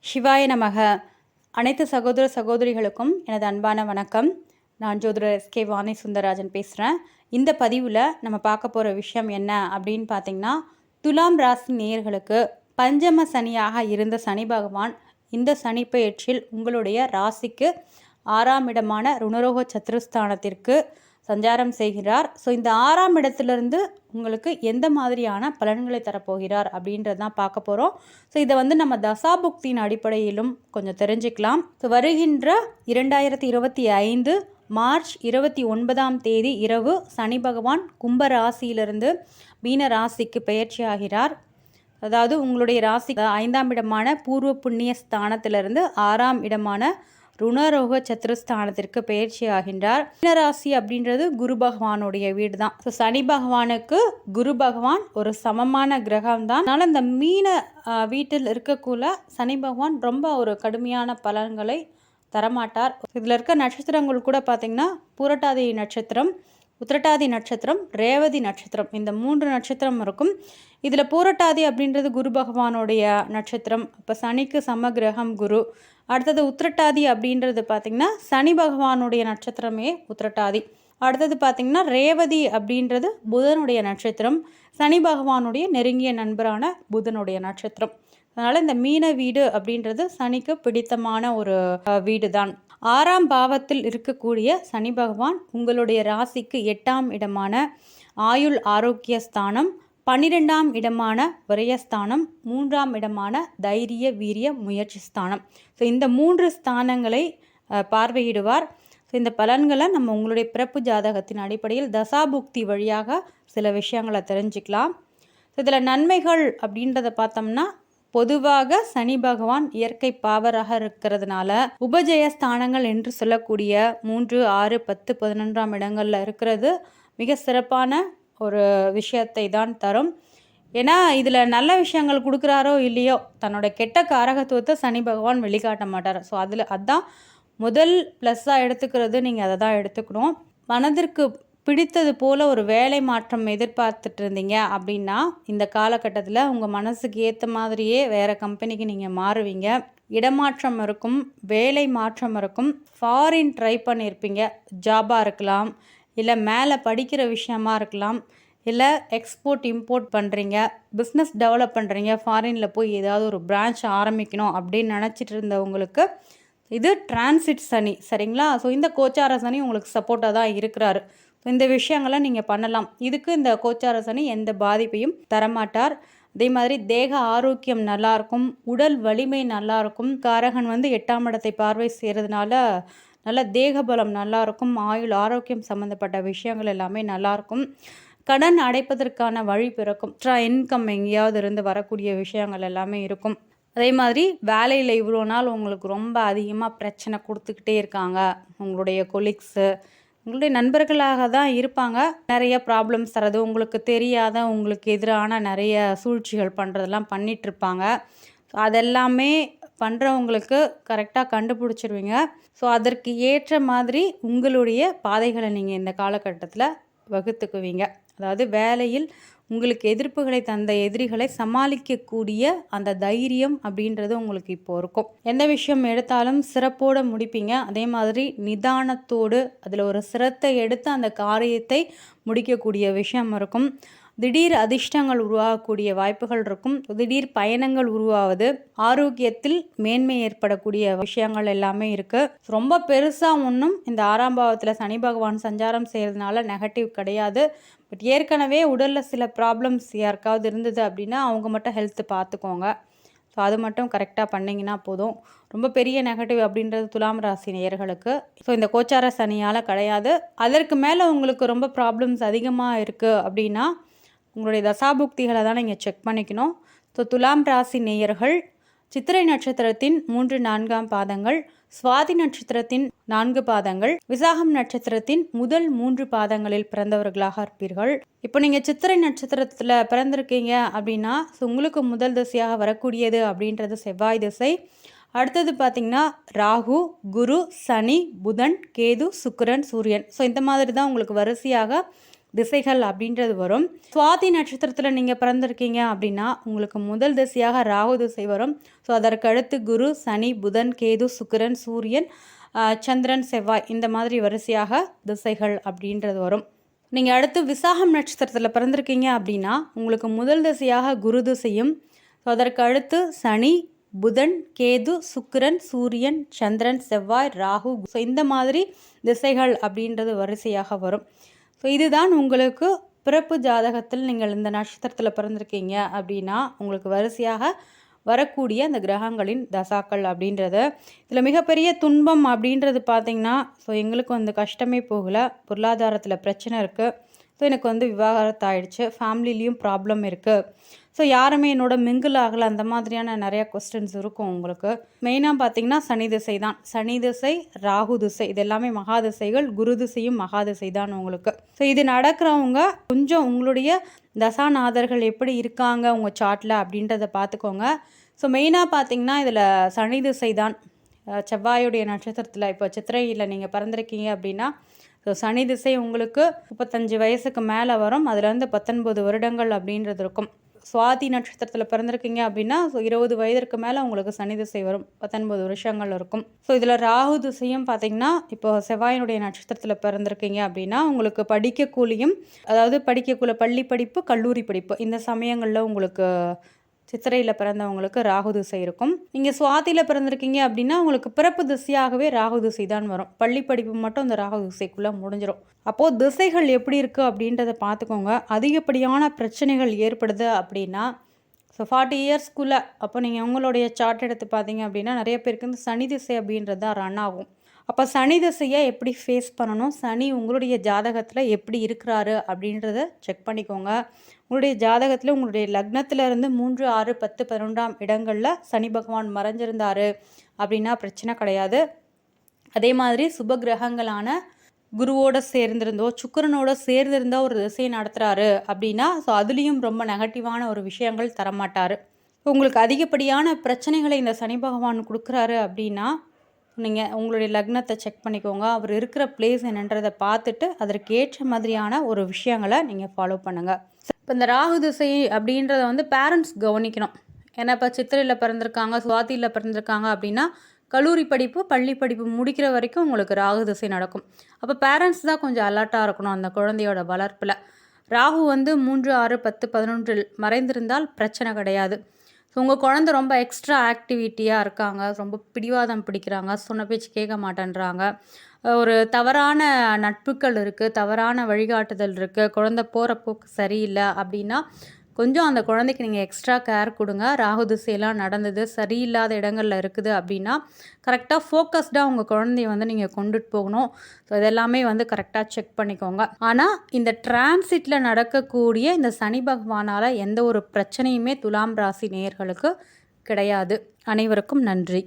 சிவாய நமக. அனைத்து சகோதர சகோதரிகளுக்கும் எனது அன்பான வணக்கம். நான் ஜோதிடர் எஸ்கே வாணி சுந்தரராஜன் பேசுகிறேன். இந்த பதிவில் நம்ம பார்க்க போகிற விஷயம் என்ன அப்படின்னு பார்த்தீங்கன்னா, துலாம் ராசி நேயர்களுக்கு பஞ்சம சனியாக இருந்த சனி பகவான் இந்த சனி பெயர்ச்சியில் உங்களுடைய ராசிக்கு 6ஆம் இடமான ருணரோக சத்துருஸ்தானத்திற்கு சஞ்சாரம் செய்கிறார். ஸோ இந்த 6ஆம் இடத்துலேருந்து உங்களுக்கு எந்த மாதிரியான பலன்களை தரப்போகிறார் அப்படின்றது தான் பார்க்க போகிறோம். ஸோ இதை நம்ம தசாபுக்தியின் அடிப்படையிலும் கொஞ்சம் தெரிஞ்சுக்கலாம். ஸோ வருகின்ற 2025 மார்ச் 29ஆம் தேதி இரவு சனி பகவான் கும்ப ராசியிலிருந்து மீன ராசிக்கு பெயர்ச்சி ஆகிறார். அதாவது உங்களுடைய ராசி 5ஆம் இடமான பூர்வ புண்ணிய ஸ்தானத்திலிருந்து 6ஆம் இடமான ருணரோக சத்துருஸ்தானத்திற்கு பயிற்சி ஆகின்றார். மீனராசி அப்படின்றது குரு பகவானுடைய வீடு தான். ஸோ சனி பகவானுக்கு குரு பகவான் ஒரு சமமான கிரகம் தான். அதனால் இந்த மீன வீட்டில் இருக்கக்குள்ள சனி பகவான் ரொம்ப ஒரு கடுமையான பலன்களை தரமாட்டார். இதில் இருக்க நட்சத்திரங்கள் கூட பார்த்திங்கன்னா புரட்டாதி நட்சத்திரம், உத்திரட்டாதி நட்சத்திரம், ரேவதி நட்சத்திரம், இந்த 3 நட்சத்திரம் இருக்கும். இதில் பூரட்டாதி அப்படின்றது குரு பகவானுடைய நட்சத்திரம். இப்போ சனிக்கு சம கிரகம் குரு. அடுத்தது உத்திரட்டாதி அப்படின்றது பார்த்திங்கன்னா சனி பகவானுடைய நட்சத்திரமே உத்திரட்டாதி. அடுத்தது பார்த்திங்கன்னா ரேவதி அப்படின்றது புதனுடைய நட்சத்திரம், சனி பகவானுடைய நெருங்கிய நண்பரான புதனுடைய நட்சத்திரம். அதனால் இந்த மீன வீடு அப்படின்றது சனிக்கு பிடித்தமான ஒரு வீடு தான். 6ஆம் பாவத்தில் இருக்கக்கூடிய சனி பகவான் உங்களுடைய ராசிக்கு 8ஆம் இடமான ஆயுள் ஆரோக்கிய ஸ்தானம், 12ஆம் இடமான விரயஸ்தானம், 3ஆம் இடமான தைரிய வீரிய முயற்சி ஸ்தானம். ஸோ இந்த 3 ஸ்தானங்களை பார்வையிடுவார். ஸோ இந்த பலன்களை நம்ம உங்களுடைய பிறப்பு ஜாதகத்தின் அடிப்படையில் தசாபுக்தி வழியாக சில விஷயங்களை தெரிஞ்சுக்கலாம். ஸோ இதில் நன்மைகள் அப்படின்றத பார்த்தோம்னா, பொதுவாக சனி பகவான் இயற்கை பாவராக இருக்கிறதுனால உபஜய ஸ்தானங்கள் என்று சொல்லக்கூடிய 3, 6, 10, 11ஆம் இடங்களில் இருக்கிறது மிக சிறப்பான ஒரு விஷயத்தை தான் தரும். ஏன்னா இதில் நல்ல விஷயங்கள் கொடுக்குறாரோ இல்லையோ, தன்னோட கெட்ட காரகத்துவத்தை சனி பகவான் வெளிக்காட்ட மாட்டார். ஸோ அதுதான் முதல் ப்ளஸ்ஸாக எடுத்துக்கிறது. நீங்கள் அதை தான் எடுத்துக்கணும். மனதிற்கு பிடித்தது போல் ஒரு வேலை மாற்றம் எதிர்பார்த்துட்டு இருந்தீங்க அப்படின்னா, இந்த காலகட்டத்தில் உங்கள் மனசுக்கு ஏற்ற மாதிரியே வேறு கம்பெனிக்கு நீங்கள் மாறுவீங்க. இடமாற்றம் இருக்கும், வேலை மாற்றம் இருக்கும். ஃபாரின் ட்ரை பண்ணியிருப்பீங்க, ஜாபாக இருக்கலாம், இல்லை மேலே படிக்கிற விஷயமா இருக்கலாம், இல்லை எக்ஸ்போர்ட் இம்போர்ட் பண்ணுறீங்க, பிஸ்னஸ் டெவலப் பண்ணுறீங்க, ஃபாரினில் போய் ஏதாவது ஒரு பிரான்ச் ஆரம்பிக்கணும் அப்படின்னு நினச்சிட்டு இருந்தவங்களுக்கு இது டிரான்சிட் சனி, சரிங்களா? ஸோ இந்த கோச்சார சனி உங்களுக்கு சப்போர்ட்டாக தான் இருக்கிறாரு. இந்த விஷயங்களை நீங்கள் பண்ணலாம். இதுக்கு இந்த கோச்சார சனி எந்த பாதிப்பையும் தரமாட்டார். அதே மாதிரி தேக ஆரோக்கியம் நல்லாயிருக்கும், உடல் வலிமை நல்லாயிருக்கும். காரகன் 8ஆம் இடத்தை பார்வை செய்கிறதுனால நல்ல தேக பலம் நல்லாயிருக்கும். ஆயுள் ஆரோக்கியம் சம்மந்தப்பட்ட விஷயங்கள் எல்லாமே நல்லாயிருக்கும். கடன் அடைப்பதற்கான வழி பிறக்கும். எக்ஸ்ட்ரா இன்கம் எங்கேயாவது இருந்து வரக்கூடிய விஷயங்கள் எல்லாமே இருக்கும். அதே மாதிரி வேலையில் இவ்வளோ நாள் உங்களுக்கு ரொம்ப அதிகமாக பிரச்சனை கொடுத்துக்கிட்டே இருக்காங்க. உங்களுடைய கொலீக்ஸு உங்களுடைய நண்பர்களாக தான் இருப்பாங்க. நிறைய ப்ராப்ளம்ஸ் தரது, உங்களுக்கு தெரியாத, உங்களுக்கு எதிரான நிறைய சூழ்ச்சிகள் பண்ணுறதெல்லாம் பண்ணிகிட்ருப்பாங்க. ஸோ அதெல்லாமே பண்ணுறவங்களுக்கு கரெக்டாக கண்டுபிடிச்சிருவீங்க. ஸோ அதற்கு ஏற்ற மாதிரி உங்களுடைய பாதைகளை நீங்கள் இந்த காலகட்டத்தில் வகுத்துக்குவீங்க. அதாவது வேலையில் உங்களுக்கு எதிர்ப்புகளை தந்த எதிரிகளை சமாளிக்கக்கூடிய அந்த தைரியம் அப்படின்றது உங்களுக்கு இப்போது இருக்கும். எந்த விஷயம் எடுத்தாலும் சிறப்போடு முடிப்பீங்க. அதே மாதிரி நிதானத்தோடு அதில் ஒரு சிரத்தை எடுத்து அந்த காரியத்தை முடிக்கக்கூடிய விஷயம் இருக்கும். திடீர் அதிர்ஷ்டங்கள் உருவாகக்கூடிய வாய்ப்புகள் இருக்கும். திடீர் பயணங்கள் உருவாவது, ஆரோக்கியத்தில் மேன்மை ஏற்படக்கூடிய விஷயங்கள் எல்லாமே இருக்குது. ரொம்ப பெருசாக ஒன்றும் இந்த 6ஆம் பாவத்தில் சனி பகவான் சஞ்சாரம் செய்கிறதுனால நெகட்டிவ் கிடையாது. பட் ஏற்கனவே உடலில் சில ப்ராப்ளம்ஸ் யாருக்காவது இருந்தது அப்படின்னா அவங்க மட்டும் ஹெல்த்து பார்த்துக்கோங்க. ஸோ அது மட்டும் கரெக்டாக பண்ணிங்கன்னா போதும். ரொம்ப பெரிய நெகட்டிவ் அப்படின்றது துலாம் ராசி நேயர்களுக்கு ஸோ இந்த கோச்சார சனியால் கிடையாது. அதற்கு மேலே உங்களுக்கு ரொம்ப ப்ராப்ளம்ஸ் அதிகமாக இருக்குது அப்படின்னா உங்களுடைய தசாபுக்திகளை தான் நீங்கள் செக் பண்ணிக்கணும். ஸோ துலாம் ராசி நேயர்கள் சித்திரை நட்சத்திரத்தின் 3, 4ஆம் பாதங்கள், சுவாதி நட்சத்திரத்தின் 4 பாதங்கள், விசாகம் நட்சத்திரத்தின் முதல் 3 பாதங்களில் பிறந்தவர்களாக இருப்பீர்கள். இப்போ நீங்கள் சித்திரை நட்சத்திரத்தில் பிறந்திருக்கீங்க அப்படின்னா உங்களுக்கு முதல் திசையாக வரக்கூடியது அப்படின்றது செவ்வாய் திசை. அடுத்தது பார்த்திங்கன்னா ராகு, குரு, சனி, புதன், கேது, சுக்கிரன், சூரியன். ஸோ இந்த மாதிரி தான் உங்களுக்கு வரிசையாக திசைகள் அப்படின்றது வரும். சுவாதி நட்சத்திரத்தில் நீங்கள் பிறந்திருக்கீங்க அப்படின்னா உங்களுக்கு முதல் திசையாக ராகு திசை வரும். ஸோ அதற்கு அடுத்து குரு, சனி, புதன், கேது, சுக்கிரன், சூரியன், சந்திரன், செவ்வாய் இந்த மாதிரி வரிசையாக திசைகள் அப்படின்றது வரும். நீங்கள் அடுத்து விசாகம் நட்சத்திரத்தில் பிறந்திருக்கீங்க அப்படின்னா உங்களுக்கு முதல் திசையாக குரு திசையும், ஸோ அதற்கு அடுத்து சனி, புதன், கேது, சுக்கிரன், சூரியன், சந்திரன், செவ்வாய், ராகு, ஸோ இந்த மாதிரி திசைகள் அப்படின்றது வரிசையாக வரும். ஸோ இதுதான் உங்களுக்கு பிறப்பு ஜாதகத்தில் நீங்கள் இந்த நட்சத்திரத்தில் பிறந்திருக்கீங்க அப்படின்னா உங்களுக்கு வரிசையாக வரக்கூடிய அந்த கிரகங்களின் தசாக்கள் அப்படின்றது. இதில் மிகப்பெரிய துன்பம் அப்படின்றது பார்த்திங்கன்னா, ஸோ எங்களுக்கு வந்து கஷ்டமே போகலை, பொருளாதாரத்தில் பிரச்சனை இருக்குது, ஸோ எனக்கு வந்து விவாகரத்து ஆகிடுச்சு, ஃபேமிலிலையும் ப்ராப்ளம் இருக்குது, ஸோ யாருமே என்னோட மிங்கிள் ஆகலை, அந்த மாதிரியான நிறையா கொஸ்டின்ஸ் இருக்கும் உங்களுக்கு. மெயினாக பார்த்திங்கன்னா சனி திசை தான். சனி திசை, ராகு திசை இது எல்லாமே மகா திசைகள். குரு திசையும் மகா திசை தான் உங்களுக்கு. ஸோ இது நடக்கிறவங்க கொஞ்சம் உங்களுடைய தசாநாதர்கள் எப்படி இருக்காங்க உங்கள் சார்ட்டில் அப்படின்றத பார்த்துக்கோங்க. ஸோ மெயினாக பார்த்திங்கன்னா இதில் சனி திசை தான். செவ்வாயுடைய நட்சத்திரத்தில் இப்போ சித்திரையில் நீங்கள் பிறந்திருக்கீங்க அப்படின்னா ஸோ சனி திசை உங்களுக்கு 35 வயசுக்கு மேலே வரும். அதுலேருந்து 19 வருடங்கள் அப்படின்றது இருக்கும். சுவாதி நட்சத்திரத்தில் பிறந்திருக்கீங்க அப்படின்னா ஸோ 20 வயதிற்கு மேலே உங்களுக்கு சனி திசை வரும், 19 வருஷங்கள் இருக்கும். ஸோ இதில் ராகு திசையும் பார்த்திங்கன்னா இப்போ செவ்வாயினுடைய நட்சத்திரத்தில் பிறந்திருக்கீங்க அப்படின்னா உங்களுக்கு படிக்கக்கூலியும், அதாவது படிக்கக்கூல பள்ளி படிப்பு, கல்லூரி படிப்பு இந்த சமயங்களில் உங்களுக்கு சித்திரையில் பிறந்தவங்களுக்கு ராகு திசை இருக்கும். நீங்கள் சுவாதியில் பிறந்திருக்கீங்க அப்படின்னா உங்களுக்கு பிறப்பு திசையாகவே ராகு திசை தான் வரும். பள்ளி படிப்பு மட்டும் இந்த ராகு திசைக்குள்ளே முடிஞ்சிடும். அப்போது திசைகள் எப்படி இருக்குது அப்படின்றத பார்த்துக்கோங்க. அதிகப்படியான பிரச்சனைகள் ஏற்படுது அப்படின்னா ஸோ 40 இயர்ஸ்க்குள்ளே அப்போ நீங்கள் உங்களுடைய சார்ட் எடுத்து பார்த்தீங்க அப்படின்னா நிறைய பேருக்கு இந்த சனி திசை அப்படின்றது தான் ரன் ஆகும். அப்போ சனி திசையை எப்படி ஃபேஸ் பண்ணணும், சனி உங்களுடைய ஜாதகத்தில் எப்படி இருக்கிறாரு அப்படின்றத செக் பண்ணிக்கோங்க. உங்களுடைய ஜாதகத்தில் உங்களுடைய லக்னத்திலேருந்து 3, 6, 10, 11ஆம் இடங்களில் சனி பகவான் மறைஞ்சிருந்தார் அப்படின்னா பிரச்சனை கிடையாது. அதே மாதிரி சுப கிரகங்களான குருவோடு சேர்ந்திருந்தோ சுக்கிரனோட சேர்ந்திருந்தோ ஒரு திசையை நடத்துகிறாரு அப்படின்னா ஸோ அதுலேயும் ரொம்ப நெகட்டிவான ஒரு விஷயங்கள் தரமாட்டார். உங்களுக்கு அதிகப்படியான பிரச்சனைகளை இந்த சனி பகவான் கொடுக்குறாரு அப்படின்னா நீங்கள் உங்களுடைய லக்னத்தை செக் பண்ணிக்கோங்க. அவர் இருக்கிற பிளேஸ் என்னன்றதை பார்த்துட்டு அதற்கு ஏற்ற மாதிரியான ஒரு விஷயங்களை நீங்கள் ஃபாலோ பண்ணுங்கள். இப்போ இந்த ராகு திசை அப்படின்றத வந்து பேரண்ட்ஸ் கவனிக்கணும். ஏன்னா இப்போ சித்திரையில் பிறந்திருக்காங்க, சுவாதியில் பிறந்திருக்காங்க அப்படின்னா கல்லூரி படிப்பு, பள்ளி படிப்பு முடிக்கிற வரைக்கும் உங்களுக்கு ராகு திசை நடக்கும். அப்போ பேரண்ட்ஸ் தான் கொஞ்சம் அலர்ட்டாக இருக்கணும் அந்த குழந்தையோட வளர்ப்பில். ராகு வந்து 3, 6, 10, 11 மறைந்திருந்தால் பிரச்சனை கிடையாது. ஸோ உங்கள் குழந்தை ரொம்ப எக்ஸ்ட்ரா ஆக்டிவிட்டியாக இருக்காங்க, ரொம்ப பிடிவாதம் பிடிக்கிறாங்க, சொன்ன பேச்சு கேட்க மாட்டேன்றாங்க, ஒரு தவறான நட்புகள் இருக்குது, தவறான வழிகாட்டுதல் இருக்குது, குழந்தை போகிற போக்கு சரியில்லை அப்படின்னா கொஞ்சம் அந்த குழந்தைக்கு நீங்கள் எக்ஸ்ட்ரா கேர் கொடுங்க. ராகு திசையெல்லாம் நடந்தது, சரியில்லாத இடங்களில் இருக்குது அப்படின்னா கரெக்டாக ஃபோக்கஸ்டாக உங்கள் குழந்தைய வந்து நீங்கள் கொண்டுட்டு போகணும். ஸோ இதெல்லாமே வந்து கரெக்டாக செக் பண்ணிக்கோங்க. ஆனால் இந்த டிரான்சிட்டில் நடக்கக்கூடிய இந்த சனி பகவானால் எந்த ஒரு பிரச்சனையுமே துலாம் ராசி நேயர்களுக்கு கிடையாது. அனைவருக்கும் நன்றி.